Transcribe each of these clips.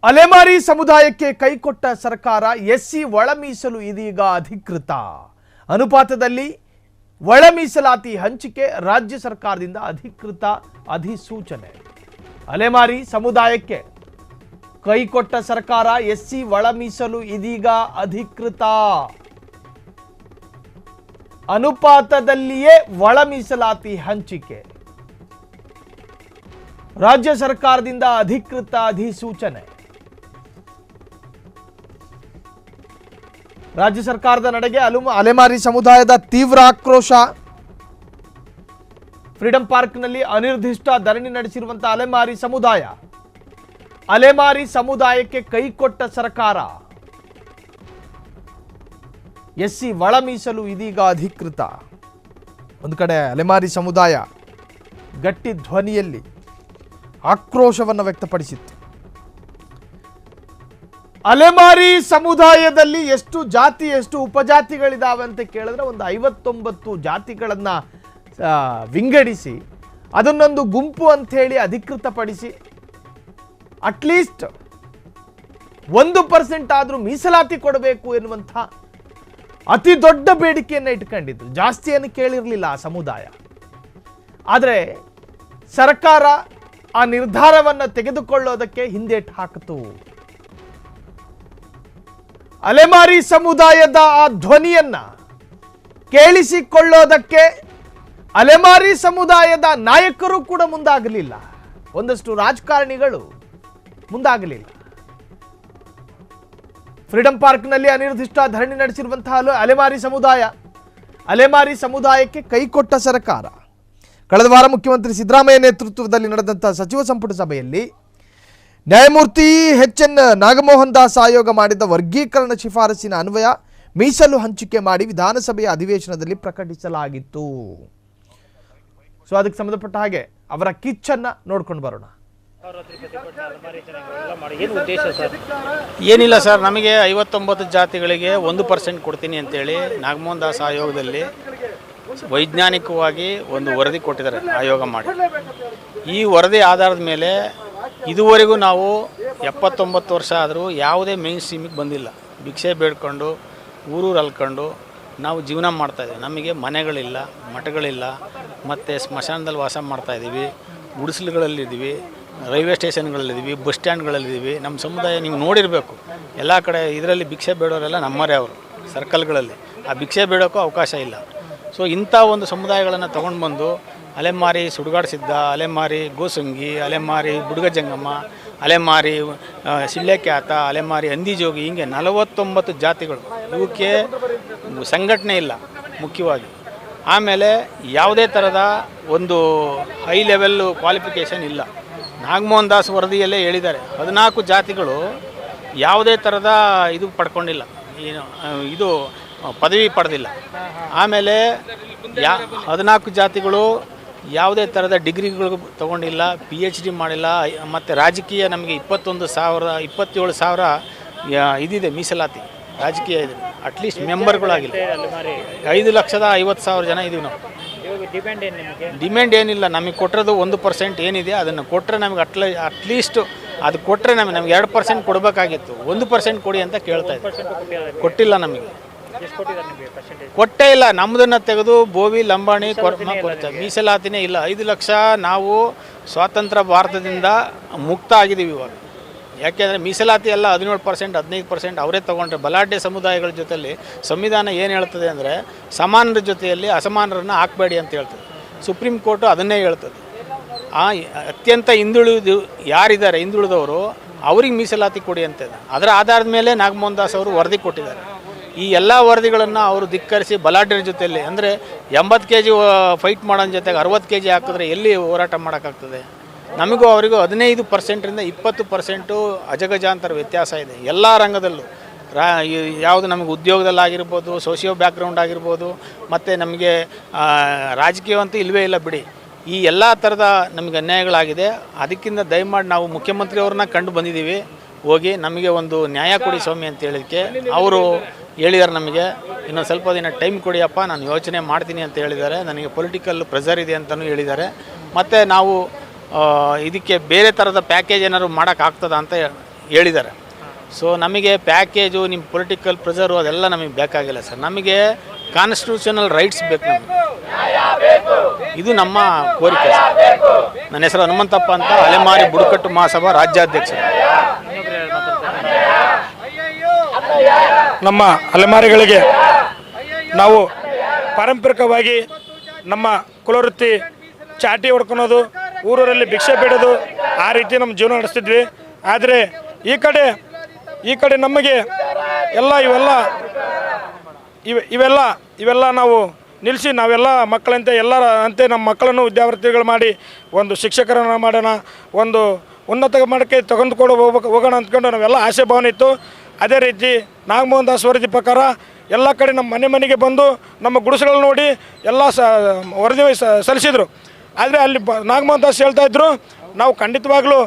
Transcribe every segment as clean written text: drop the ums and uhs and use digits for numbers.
ಅಲೆಮಾರಿ ಸಮುದಾಯಕ್ಕೆ ಕೈಕೊಟ್ಟ ಸರ್ಕಾರ ಎಸ್ಸಿ ಒಳ ಮೀಸಲು ಇದೀಗ ಅಧಿಕೃತ ಅನುಪಾತದಲ್ಲಿ ಒಳ ಮೀಸಲಾತಿ ಹಂಚಿಕೆ ರಾಜ್ಯ ಸರ್ಕಾರದಿಂದ ಅಧಿಕೃತ ಅಧಿಸೂಚನೆ ಅಲೆಮಾರಿ ಸಮುದಾಯಕ್ಕೆ ಕೈಕೊಟ್ಟ ಸರ್ಕಾರ ಎಸ್ಸಿ ಒಳ ಮೀಸಲು ಇದೀಗ ಅಧಿಕೃತ ಅನುಪಾತದಲ್ಲಿಯೇ ಒಳ ಮೀಸಲಾತಿ ಹಂಚಿಕೆ ರಾಜ್ಯ ಸರ್ಕಾರದಿಂದ ಅಧಿಕೃತ ಅಧಿಸೂಚನೆ ರಾಜ್ಯ ಸರ್ಕಾರದ ನಡೆಗೆ ಅಲೆಮಾರಿ ಸಮುದಾಯದ ತೀವ್ರ ಆಕ್ರೋಶ ಫ್ರೀಡಂ ಪಾರ್ಕ್ನಲ್ಲಿ ಅನಿರ್ದಿಷ್ಟ ಧರಣಿ ನಡೆಸಿರುವಂತಹ ಅಲೆಮಾರಿ ಸಮುದಾಯಕ್ಕೆ ಕೈಕೊಟ್ಟ ಸರ್ಕಾರ ಎಸ್ಸಿ ಒಳ ಮೀಸಲು ಇದೀಗ ಅಧಿಕೃತ ಒಂದು ಕಡೆ ಅಲೆಮಾರಿ ಸಮುದಾಯ ಗಟ್ಟಿ ಧ್ವನಿಯಲ್ಲಿ ಆಕ್ರೋಶವನ್ನು ವ್ಯಕ್ತಪಡಿಸಿತ್ತು. ಅಲೆಮಾರಿ ಸಮುದಾಯದಲ್ಲಿ ಎಷ್ಟು ಜಾತಿ ಎಷ್ಟು ಉಪಜಾತಿಗಳಿದಾವೆ ಅಂತ ಕೇಳಿದ್ರೆ ಒಂದು 59 ಜಾತಿಗಳನ್ನ ವಿಂಗಡಿಸಿ ಅದನ್ನೊಂದು ಗುಂಪು ಅಂತ ಹೇಳಿ ಅಧಿಕೃತಪಡಿಸಿ ಅಟ್ಲೀಸ್ಟ್ 1% ಆದರೂ ಮೀಸಲಾತಿ ಕೊಡಬೇಕು ಎನ್ನುವಂಥ ಅತಿ ದೊಡ್ಡ ಬೇಡಿಕೆಯನ್ನು ಇಟ್ಕೊಂಡಿದ್ರು. ಜಾಸ್ತಿಯನ್ನು ಕೇಳಿರಲಿಲ್ಲ ಆ ಸಮುದಾಯ. ಆದರೆ ಸರ್ಕಾರ ಆ ನಿರ್ಧಾರವನ್ನು ತೆಗೆದುಕೊಳ್ಳೋದಕ್ಕೆ ಹಿಂದೇಟು ಹಾಕಿತು. ಅಲೆಮಾರಿ ಸಮುದಾಯದ ಆ ಧ್ವನಿಯನ್ನ ಕೇಳಿಸಿಕೊಳ್ಳೋದಕ್ಕೆ ಅಲೆಮಾರಿ ಸಮುದಾಯದ ನಾಯಕರು ಕೂಡ ಮುಂದಾಗಲಿಲ್ಲ. ಒಂದಷ್ಟು ರಾಜಕಾರಣಿಗಳು ಮುಂದಾಗಲಿಲ್ಲ. ಫ್ರೀಡಂ ಪಾರ್ಕ್ನಲ್ಲಿ ಅನಿರ್ದಿಷ್ಟ ಧರಣಿ ನಡೆಸಿರುವಂತಹ ಅಲೆಮಾರಿ ಸಮುದಾಯಕ್ಕೆ ಕೈಕೊಟ್ಟ ಸರ್ಕಾರ. ಕಳೆದ ವಾರ ಮುಖ್ಯಮಂತ್ರಿ ಸಿದ್ದರಾಮಯ್ಯ ನೇತೃತ್ವದಲ್ಲಿ ನಡೆದಂತಹ ಸಚಿವ ಸಂಪುಟ ಸಭೆಯಲ್ಲಿ ನ್ಯಾಯಮೂರ್ತಿ ಎಚ್.ಎನ್. ನಾಗಮೋಹನ್ ದಾಸ್ ಆಯೋಗ ಮಾಡಿದ ವರ್ಗೀಕರಣ ಶಿಫಾರಸಿನ ಅನ್ವಯ ಮೀಸಲು ಹಂಚಿಕೆ ಮಾಡಿ ವಿಧಾನಸಭೆಯ ಅಧಿವೇಶನದಲ್ಲಿ ಪ್ರಕಟಿಸಲಾಗಿತ್ತು. ಸೊ ಅದಕ್ಕೆ ಸಂಬಂಧಪಟ್ಟ ಹಾಗೆ ಅವರ ಕಿಚ್ಚನ್ನ ನೋಡ್ಕೊಂಡು ಬರೋಣ. ಏನಿಲ್ಲ ಸರ್, ನಮಗೆ 59 ಜಾತಿಗಳಿಗೆ 1% ಕೊಡ್ತೀನಿ ಅಂತೇಳಿ ನಾಗಮೋಹನ್ ದಾಸ್ ಆಯೋಗದಲ್ಲಿ ವೈಜ್ಞಾನಿಕವಾಗಿ ಒಂದು ವರದಿ ಕೊಟ್ಟಿದ್ದಾರೆ ಆಯೋಗ ಮಾಡಿ. ಈ ವರದಿ ಆಧಾರದ ಮೇಲೆ ಇದುವರೆಗೂ ನಾವು 79 ವರ್ಷ ಆದರೂ ಯಾವುದೇ ಮೇನ್ ಸ್ಟ್ರೀಮಿಗೆ ಬಂದಿಲ್ಲ. ಭಿಕ್ಷೆ ಬೇಡ್ಕೊಂಡು ಊರೂರು ಅಲ್ಕೊಂಡು ನಾವು ಜೀವನ ಮಾಡ್ತಾಯಿದ್ದೀವಿ. ನಮಗೆ ಮನೆಗಳಿಲ್ಲ, ಮಠಗಳಿಲ್ಲ, ಮತ್ತು ಸ್ಮಶಾನದಲ್ಲಿ ವಾಸ ಮಾಡ್ತಾಯಿದ್ದೀವಿ, ಗುಡಿಸಲುಗಳಲ್ಲಿದ್ದೀವಿ, ರೈಲ್ವೆ ಸ್ಟೇಷನ್ಗಳಲ್ಲಿದ್ದೀವಿ, ಬಸ್ ಸ್ಟ್ಯಾಂಡ್ಗಳಲ್ಲಿದ್ದೀವಿ. ನಮ್ಮ ಸಮುದಾಯ ನೀವು ನೋಡಿರಬೇಕು, ಎಲ್ಲ ಕಡೆ ಇದರಲ್ಲಿ ಭಿಕ್ಷೆ ಬೇಡೋರೆಲ್ಲ ನಮ್ಮರೇ ಅವರು ಸರ್ಕಲ್ಗಳಲ್ಲಿ. ಆ ಭಿಕ್ಷೆ ಬೇಡೋಕ್ಕೂ ಅವಕಾಶ ಇಲ್ಲ. ಸೊ ಇಂಥ ಒಂದು ಸಮುದಾಯಗಳನ್ನು ತೊಗೊಂಡು ಬಂದು ಅಲೆಮಾರಿ ಸುಡುಗಾಡು ಸಿದ್ಧ, ಅಲೆಮಾರಿ ಗೋಸಂಗಿ, ಅಲೆಮಾರಿ ಬುಡುಗ ಜಂಗಮ್ಮ, ಅಲೆಮಾರಿ ಸಿಳ್ಳೆಕ್ಯಾತ, ಅಲೆಮಾರಿ ಹಂದಿಜೋಗಿ, ಹೀಗೆ 49 ಜಾತಿಗಳು. ಇವಕ್ಕೆ ಸಂಘಟನೆ ಇಲ್ಲ ಮುಖ್ಯವಾಗಿ. ಆಮೇಲೆ ಯಾವುದೇ ಥರದ ಒಂದು ಹೈ ಲೆವೆಲ್ ಕ್ವಾಲಿಫಿಕೇಷನ್ ಇಲ್ಲ. ನಾಗಮೋಹನ್ ದಾಸ್ ವರದಿಯಲ್ಲೇ ಹೇಳಿದ್ದಾರೆ 14 ಜಾತಿಗಳು ಯಾವುದೇ ಥರದ ಇದು ಪಡ್ಕೊಂಡಿಲ್ಲ, ಇದು ಪದವಿ ಪಡೆದಿಲ್ಲ. ಆಮೇಲೆ 14 ಜಾತಿಗಳು ಯಾವುದೇ ಥರದ ಡಿಗ್ರಿಗಳು ತೊಗೊಂಡಿಲ್ಲ, PhD ಮಾಡಿಲ್ಲ. ಮತ್ತು ರಾಜಕೀಯ ನಮಗೆ 27,000 ಇದಿದೆ ಮೀಸಲಾತಿ ರಾಜಕೀಯ ಇದೆ. ಅಟ್ಲೀಸ್ಟ್ ಮೆಂಬರ್ಗಳಾಗಿಲ್ಲ. 5,50,000 ಜನ ಇದೀವಿ ನಾವು. ಡಿಮ್ಯಾಂಡ್ ಏನಿಲ್ಲ, ನಮಗೆ ಕೊಟ್ಟಿರೋದು 1% ಏನಿದೆ ಅದನ್ನು ಕೊಟ್ಟರೆ ನಮಗೆ ಅಟ್ಲೀಸ್ಟ್ ಅದು ಕೊಟ್ಟರೆ ನಮಗೆ 2% ಕೊಡಬೇಕಾಗಿತ್ತು. 1% ಕೊಡಿ ಅಂತ ಕೇಳ್ತಾ ಇದ್ದೀವಿ. ಕೊಟ್ಟಿಲ್ಲ, ನಮಗೆ ಕೊಟ್ಟೇ ಇಲ್ಲ. ನಮ್ಮದನ್ನು ತೆಗೆದು ಬೋವಿ ಲಂಬಾಣಿ ಮೀಸಲಾತಿನೇ ಇಲ್ಲ. 5 ಲಕ್ಷ ನಾವು ಸ್ವಾತಂತ್ರ್ಯ ಭಾರತದಿಂದ ಮುಕ್ತ ಆಗಿದ್ದೀವಿ ಇವಾಗ. ಯಾಕೆಂದರೆ ಮೀಸಲಾತಿ ಎಲ್ಲ 17%, 15% ಅವರೇ ತೊಗೊಂಡ್ರೆ. ಬಲಾಢ್ಯ ಸಮುದಾಯಗಳ ಜೊತೆಯಲ್ಲಿ ಸಂವಿಧಾನ ಏನು ಹೇಳ್ತದೆ ಅಂದರೆ ಸಮಾನರ ಜೊತೆಯಲ್ಲಿ ಅಸಮಾನರನ್ನು ಹಾಕಬೇಡಿ ಅಂತ ಹೇಳ್ತದೆ. ಸುಪ್ರೀಂ ಕೋರ್ಟು ಅದನ್ನೇ ಹೇಳ್ತದೆ. ಅತ್ಯಂತ ಯಾರಿದ್ದಾರೆ ಹಿಂದುಳಿದವರು ಅವ್ರಿಗೆ ಮೀಸಲಾತಿ ಕೊಡಿ ಅಂತದೆ. ಅದರ ಆಧಾರದ ಮೇಲೆ ನಾಗಮೋಹನ್ ದಾಸ್ ಅವರು ವರದಿ ಕೊಟ್ಟಿದ್ದಾರೆ. ಈ ಎಲ್ಲ ವರದಿಗಳನ್ನು ಅವರು ಧಿಕ್ಕರಿಸಿ ಬಲಾಢ್ಯರ ಜೊತೆಯಲ್ಲಿ, ಅಂದರೆ 80 kg ಫೈಟ್ ಮಾಡೋನ ಜೊತೆಗೆ 60 kg ಹಾಕಿದ್ರೆ ಎಲ್ಲಿ ಹೋರಾಟ ಮಾಡೋಕ್ಕಾಗ್ತದೆ? ನಮಗೂ ಅವರಿಗೂ 15%ರಿಂದ 20% ಅಜಗಜಾಂತರ ವ್ಯತ್ಯಾಸ ಇದೆ ಎಲ್ಲ ರಂಗದಲ್ಲೂ. ಯಾವುದು ನಮಗೆ ಉದ್ಯೋಗದಲ್ಲಾಗಿರ್ಬೋದು, ಸೋಷಿಯೋ ಬ್ಯಾಕ್ಗ್ರೌಂಡ್ ಆಗಿರ್ಬೋದು, ಮತ್ತು ನಮಗೆ ರಾಜಕೀಯವಂತೂ ಇಲ್ಲವೇ ಇಲ್ಲ ಬಿಡಿ. ಈ ಎಲ್ಲ ಥರದ ನಮಗೆ ಅನ್ಯಾಯಗಳಾಗಿದೆ. ಅದಕ್ಕಿಂತ ದಯಮಾಡಿ ನಾವು ಮುಖ್ಯಮಂತ್ರಿಯವ್ರನ್ನ ಕಂಡು ಬಂದಿದ್ದೀವಿ. ಹೋಗಿ ನಮಗೆ ಒಂದು ನ್ಯಾಯ ಕೊಡಿ ಸ್ವಾಮಿ ಅಂತ ಹೇಳಿದಕ್ಕೆ ಅವರು ಹೇಳಿದ್ದಾರೆ, ನಮಗೆ ಇನ್ನೊಂದು ಸ್ವಲ್ಪ ದಿನ ಟೈಮ್ ಕೊಡಿಯಪ್ಪ, ನಾನು ಯೋಚನೆ ಮಾಡ್ತೀನಿ ಅಂತ ಹೇಳಿದ್ದಾರೆ. ನನಗೆ ಪೊಲಿಟಿಕಲ್ ಪ್ರೆಷರ್ ಇದೆ ಅಂತಲೂ ಹೇಳಿದ್ದಾರೆ. ಮತ್ತು ನಾವು ಇದಕ್ಕೆ ಬೇರೆ ಥರದ ಪ್ಯಾಕೇಜ್ ಏನಾದ್ರು ಮಾಡೋಕ್ಕಾಗ್ತದ ಅಂತ ಹೇಳಿದ್ದಾರೆ. ಸೊ ನಮಗೆ ಪ್ಯಾಕೇಜು ನಿಮ್ಮ ಪೊಲಿಟಿಕಲ್ ಪ್ರೆಷರು ಅದೆಲ್ಲ ನಮಗೆ ಬೇಕಾಗಿಲ್ಲ ಸರ್. ನಮಗೆ ಕಾನ್ಸ್ಟಿಟ್ಯೂಷನಲ್ ರೈಟ್ಸ್ ಬೇಕು ನಮಗೆ. ಇದು ನಮ್ಮ ಕೋರಿಕೆ ಸರ್. ನನ್ನ ಹೆಸರು ಹನುಮಂತಪ್ಪ ಅಂತ, ಅಲೆಮಾರಿ ಬುಡಕಟ್ಟು ಮಹಾಸಭಾ ರಾಜ್ಯಾಧ್ಯಕ್ಷರು. ನಮ್ಮ ಅಲೆಮಾರಿಗಳಿಗೆ ನಾವು ಪಾರಂಪರಿಕವಾಗಿ ನಮ್ಮ ಕುಲವೃತ್ತಿ ಚಾಟಿ ಹೊಡ್ಕೊಳೋದು, ಊರೂರಲ್ಲಿ ಭಿಕ್ಷೆ ಬೇಡೋದು, ಆ ರೀತಿ ನಮ್ಮ ಜೀವನ ನಡೆಸ್ತಿದ್ವಿ. ಆದರೆ ಈ ಕಡೆ ನಮಗೆ ಇವೆಲ್ಲ ನಾವು ನಿಲ್ಲಿಸಿ ನಾವೆಲ್ಲ ಮಕ್ಕಳಂತೆ ಎಲ್ಲರ ಅಂತೆ ನಮ್ಮ ಮಕ್ಕಳನ್ನು ವಿದ್ಯಾರ್ಥಿಗಳು ಮಾಡಿ ಒಂದು ಶಿಕ್ಷಕರನ್ನು ಮಾಡೋಣ, ಒಂದು ಉನ್ನತ ಮಟ್ಟಕ್ಕೆ ತೆಗೆದುಕೊಂಡು ಹೋಗೋಣ ಅಂದ್ಕೊಂಡು ನಾವೆಲ್ಲ ಆಸೆ ಭಾವನೆ ಇತ್ತು. ಅದೇ ರೀತಿ ನಾಗಮೋಹನ್ ದಾಸ್ ವರದಿ ಪ್ರಕಾರ ಎಲ್ಲ ಕಡೆ ನಮ್ಮ ಮನೆಗೆ ಬಂದು ನಮ್ಮ ಗುಡಿಸಗಳು ನೋಡಿ ಎಲ್ಲ ವರದಿ ಸಲ್ಲಿಸಿದರು. ಆದರೆ ಅಲ್ಲಿ ನಾಗಮೋಹನ್ ದಾಸ್ ಹೇಳ್ತಾಯಿದ್ರು, ನಾವು ಖಂಡಿತವಾಗ್ಲೂ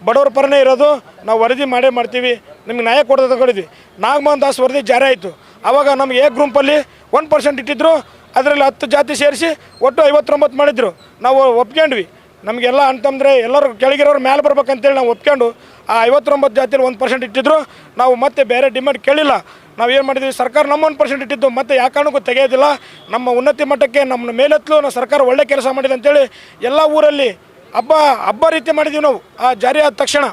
ಬಡವರ ಪರನೇ ಇರೋದು, ನಾವು ವರದಿ ಮಾಡೇ ಮಾಡ್ತೀವಿ, ನಿಮಗೆ ನ್ಯಾಯ ಕೊಡೋದು ತಗೊಂಡಿದ್ವಿ. ನಾಗಮೋಹನ್ ದಾಸ್ ವರದಿ ಜಾರಿ ಆಯಿತು. ಆವಾಗ ನಮಗೆ ಎ ಗ್ರೂಪಲ್ಲಿ 1% ಇಟ್ಟಿದ್ರು, ಅದರಲ್ಲಿ 10 ಜಾತಿ ಸೇರಿಸಿ ಒಟ್ಟು 59 ಮಾಡಿದ್ರು. ನಾವು ಒಪ್ಕೊಂಡ್ವಿ. ನಮಗೆಲ್ಲ ಅಂತಂದರೆ ಎಲ್ಲರೂ ಕೆಳಗಿರೋರು ಮೇಲೆ ಬರ್ಬೇಕಂತೇಳಿ ನಾವು ಒಪ್ಕೊಂಡು ಆ 59 ಜಾತಿಯಲ್ಲಿ 1% ಇಟ್ಟಿದ್ರು. ನಾವು ಮತ್ತೆ ಬೇರೆ ಡಿಮ್ಯಾಂಡ್ ಕೇಳಿಲ್ಲ. ನಾವು ಏನು ಮಾಡಿದ್ವಿ, ಸರ್ಕಾರ ನಮ್ಮ 1% ಇಟ್ಟಿದ್ದು ಮತ್ತೆ ಯಾವ ಕಾರಣಕ್ಕೂ ತೆಗೆಯೋದಿಲ್ಲ, ನಮ್ಮ ಉನ್ನತಿ ಮಟ್ಟಕ್ಕೆ ನಮ್ಮ ಮೇಲೆತ್ತಲು ನಾವು ಸರ್ಕಾರ ಒಳ್ಳೆ ಕೆಲಸ ಮಾಡಿದೆ ಅಂತೇಳಿ ಎಲ್ಲ ಊರಲ್ಲಿ ಹಬ್ಬ ರೀತಿ ಮಾಡಿದ್ದೀವಿ ನಾವು. ಆ ಜಾರಿ ಆದ ತಕ್ಷಣ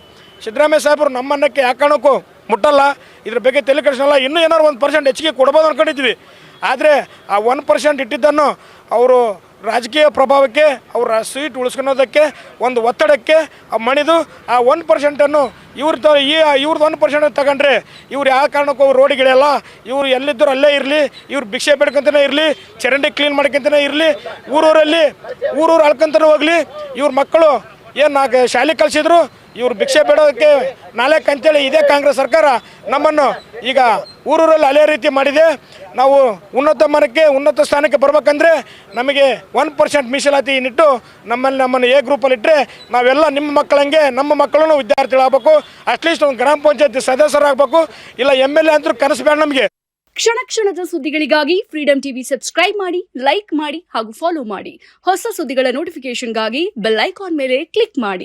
ಸಿದ್ದರಾಮಯ್ಯ ಸಾಹೇಬರು ನಮ್ಮ ಅನ್ನಕ್ಕೆ ಯಾವ ಕಾರಣಕ್ಕೂ ಮುಟ್ಟಲ್ಲ, ಇದ್ರ ಬಗ್ಗೆ ತಲೆ ಕೆಡಿಸಲ್ಲ, ಇನ್ನೂ ಏನಾರು 1% ಹೆಚ್ಚಿಗೆ ಕೊಡ್ಬೋದು ಅಂದ್ಕೊಂಡಿದ್ವಿ. ಆದರೆ ಆ 1% ಇಟ್ಟಿದ್ದನ್ನು ಅವರು ರಾಜಕೀಯ ಪ್ರಭಾವಕ್ಕೆ, ಅವರ ಸೀಟ್ ಉಳಿಸ್ಕೊಳೋದಕ್ಕೆ, ಒಂದು ಒತ್ತಡಕ್ಕೆ ಮಣಿದು ಆ 1%ಅನ್ನು ಇವ್ರದ್ದು 1% ತಗೊಂಡ್ರೆ ಇವ್ರು ಯಾವ ಕಾರಣಕ್ಕೂ ಅವ್ರು ರೋಡಿಗೆಳೆಯಲ್ಲ, ಇವ್ರು ಎಲ್ಲಿದ್ದರೂ ಅಲ್ಲೇ ಇರಲಿ, ಇವ್ರು ಭಿಕ್ಷೆ ಬೇಡ್ಕೊಂತಲೇ ಇರಲಿ, ಚರಂಡಿ ಕ್ಲೀನ್ ಮಾಡ್ಕೊಂತಲೇ ಇರಲಿ, ಊರೂರು ಅಳ್ಕೊಂತಲೇ ಹೋಗಲಿ, ಇವ್ರ ಮಕ್ಕಳು ಏನು ಶಾಲೆ ಕಲಿಸಿದ್ರು, ಇವ್ರು ಭಿಕ್ಷೆ ಬೇಡೋದಕ್ಕೆ ನಾಲ್ಕು ಅಂತೇಳಿ ಇದೇ ಕಾಂಗ್ರೆಸ್ ಸರ್ಕಾರ ನಮ್ಮನ್ನು ಈಗ ಊರೂರಲ್ಲಿ ಅದೇ ರೀತಿ ಮಾಡಿದೆ. ನಾವು ಉನ್ನತ ಸ್ಥಾನಕ್ಕೆ ಬರ್ಬೇಕಂದ್ರೆ ನಮಗೆ 1% ಮೀಸಲಾತಿ ನಿಟ್ಟು ನಮ್ಮನ್ನು ಎ ಗ್ರೂಪಲ್ಲಿ ಇಟ್ಟರೆ ನಾವೆಲ್ಲ ನಿಮ್ಮ ಮಕ್ಕಳಂಗೆ ನಮ್ಮ ಮಕ್ಕಳನ್ನು ವಿದ್ಯಾರ್ಥಿಗಳಾಗಬೇಕು, ಅಟ್ಲೀಸ್ಟ್ ಒಂದು ಗ್ರಾಮ ಪಂಚಾಯತಿ ಸದಸ್ಯರಾಗಬೇಕು, ಇಲ್ಲ MLA ಅಂದ್ರೂ ಕನಸು ಬೇಡ ನಮಗೆ. ಕ್ಷಣದ ಸುದ್ದಿಗಳಿಗಾಗಿ ಫ್ರೀಡಂ ಟಿವಿ ಸಬ್ಸ್ಕ್ರೈಬ್ ಮಾಡಿ, ಲೈಕ್ ಮಾಡಿ ಹಾಗೂ ಫಾಲೋ ಮಾಡಿ. ಹೊಸ ಸುದ್ದಿಗಳ ನೋಟಿಫಿಕೇಶನ್ಗಾಗಿ ಬೆಲ್ ಐಕಾನ್ ಮೇಲೆ ಕ್ಲಿಕ್ ಮಾಡಿ.